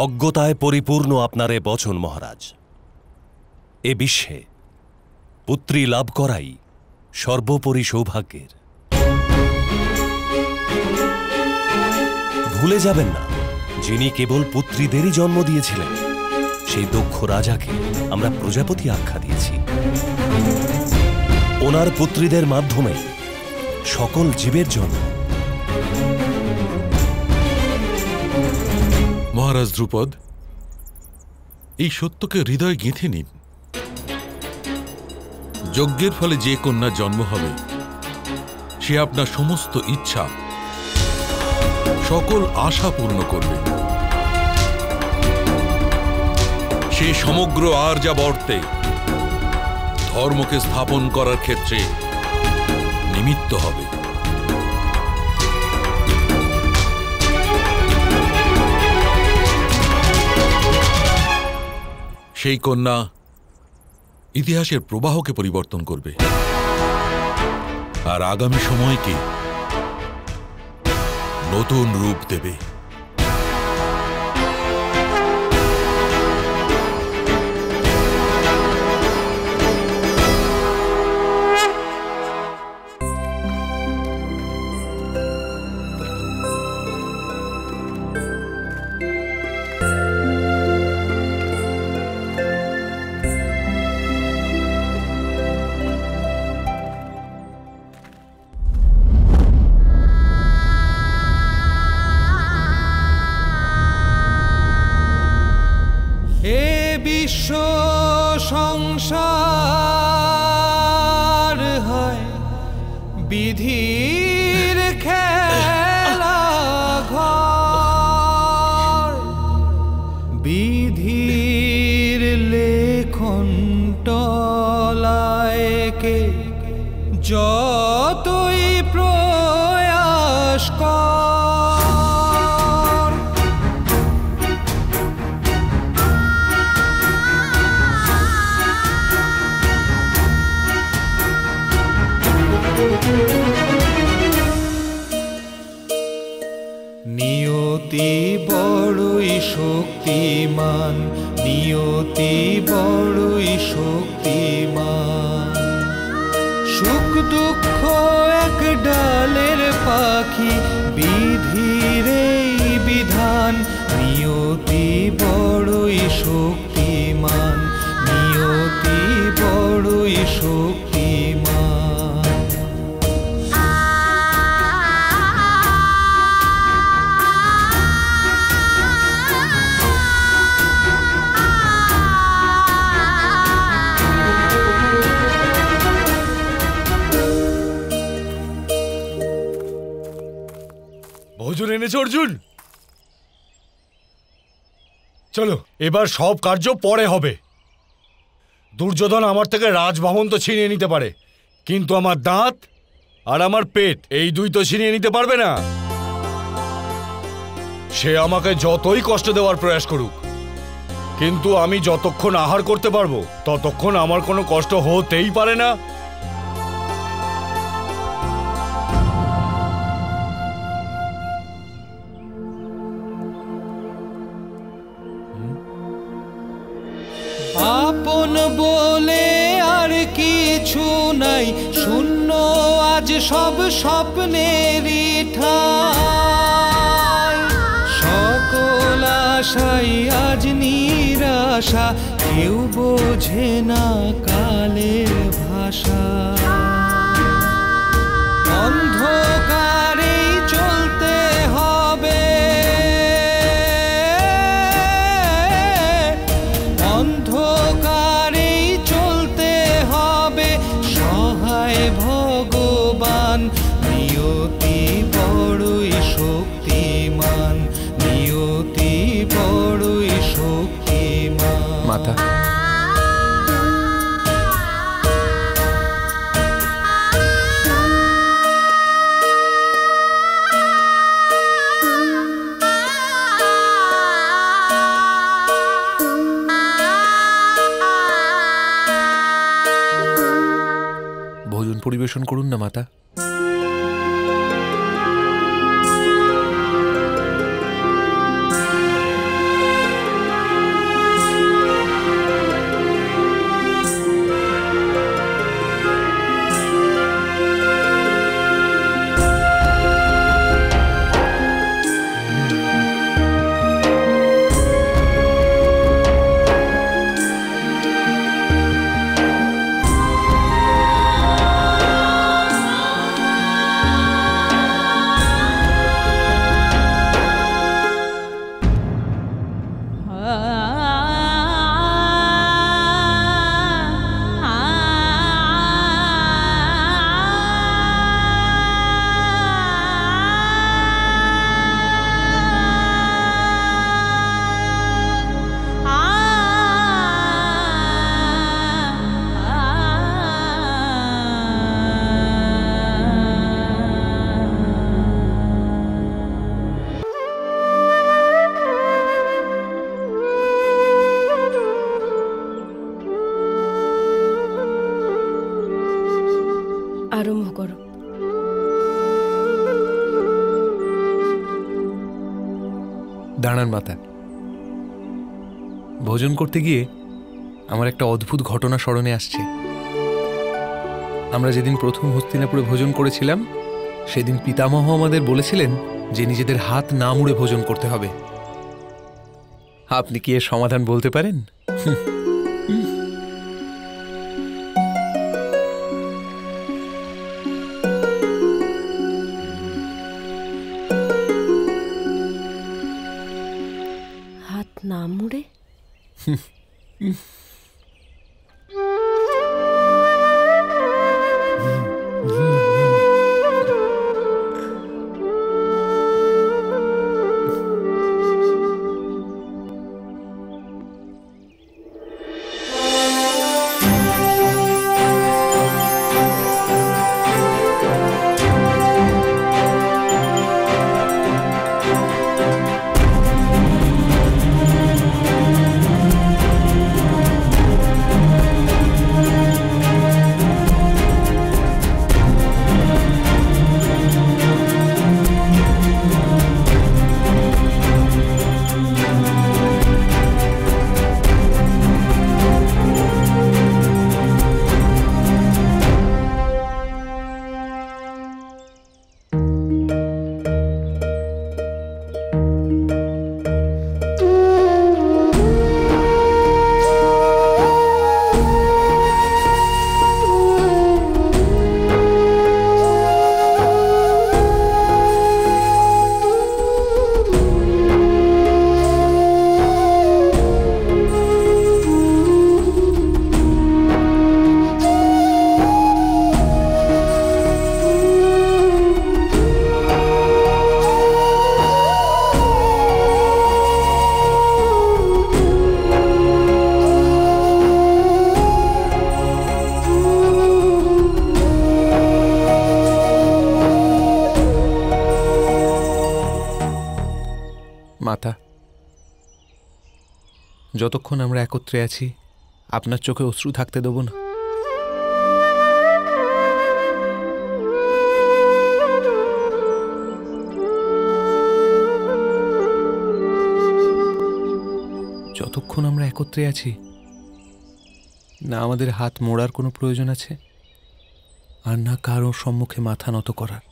অজ্ঞতায় পরিপূর্ণ আপনার এ বচন মহারাজ। এ বিশ্বে পুত্রী লাভ করাই সর্বোপরি সৌভাগ্যের। ভুলে যাবেন না, যিনি কেবল পুত্রীদেরই জন্ম দিয়েছিলেন সেই দক্ষ রাজাকে আমরা প্রজাপতি আখ্যা দিয়েছি। ওনার পুত্রীদের মাধ্যমে সকল জীবের জন্ম। মহারাজ ধ্রুপদ, এই সত্যকে হৃদয়ে গেঁথে নিন। যজ্ঞের ফলে যে কন্যার জন্ম হবে সে আপনার সমস্ত ইচ্ছা, সকল আশা পূর্ণ করবে। সে সমগ্র আর্যাবর্তে ধর্মকে স্থাপন করার ক্ষেত্রে নিমিত্ত হবে। সেই কন্যা ইতিহাসের প্রবাহকে পরিবর্তন করবে আর আগামী সময়কে নতুন রূপ দেবে। বিশ্ব সংসার হয় বিধির খেলা ঘর, বিধির লেখন টলায়কে যতই প্রয়াস কর। নিয়তি বড়ই শক্তিমান, নিয়তি বড়ই শক্তিমান। সুখ দুঃখ এক ডালের পাখি, বিধির এই বিধান। নিয়তি বড়ই শক্তিমান, নিয়তি বড়ই শক্তিমান। ভোজন এনেছে অর্জুন? চলো, এবার সব কার্য পরে হবে। দুর্যোধন আমার থেকে রাজভবন তো ছিনিয়ে নিতে পারে, কিন্তু আমার দাঁত আর আমার পেট এই দুই তো ছিনিয়ে নিতে পারবে না। সে আমাকে যতই কষ্ট দেওয়ার প্রয়াস করুক, কিন্তু আমি যতক্ষণ আহার করতে পারবো ততক্ষণ আমার কোনো কষ্ট হতেই পারে না। আপন বলে আর কিছু নাই, শূন্য আজ সব স্বপ্নেরই ঠাই। সকল আশাই আজ নিরাশা, কেউ বোঝে না কালের ভাষা। অন্ধকারেই চলতে হবে, অন্ধকারেই চলতে হবে। সহায় ভগবান, নিয়তি বড়ই শক্তিমান, নিয়তি বড়ই শক্তিমান। মাতা, ভোজন পরিবেশন করুন না মাতা। আরম্ভ করো। দাঁড়ান মাতা, ভোজন করতে গিয়ে আমার একটা অদ্ভুত ঘটনা স্মরণে আসছে। আমরা যেদিন প্রথম হস্তিনাপুরে ভোজন করেছিলাম, সেদিন পিতামহ আমাদের বলেছিলেন যে নিজেদের হাত না মুড়ে ভোজন করতে হবে। আপনি কি এর সমাধান বলতে পারেন? হাত না মুড়ে? মাতা, যতক্ষণ আমরা একত্রে আছি আপনার চোখে অশ্রু থাকতে দেব না। যতক্ষণ আমরা একত্রে আছি, না আমাদের হাত মোড়ার কোনো প্রয়োজন আছে, আর না কারো সম্মুখে মাথা নত করার।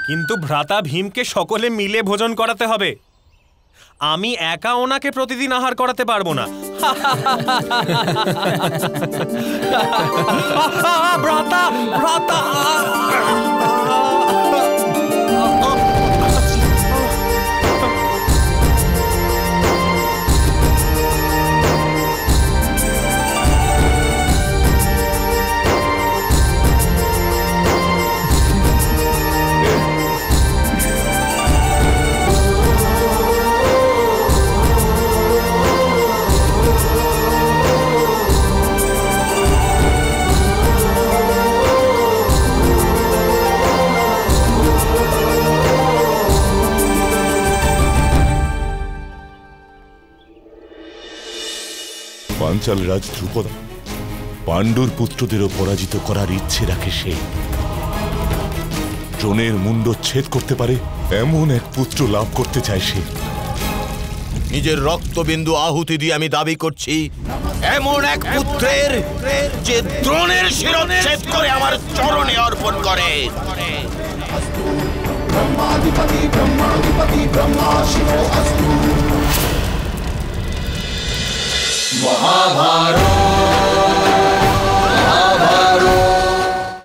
কিন্তু ভ্রাতা ভীমকে সকলে মিলে ভোজন করাতে হবে। আমি একা ওনাকে প্রতিদিন আহার করাতে পারবো না। ভ্রাতা ভ্রাতা পাঞ্চাল রাজ ধ্রুপদ পাণ্ডুর পুত্রদেরও পরাজিত করার ইচ্ছে রাখে সে। দ্রোণের মুণ্ডচ্ছেদ করতে পারে এমন এক পুত্র লাভ করতে চায় সে। নিজের রক্তবিন্দু আহুতি দিয়ে আমি দাবি করছি এমন এক পুত্রের যে দ্রোণের শিরচ্ছেদ করে আমার চরণে অর্পণ করে। মহাভারত।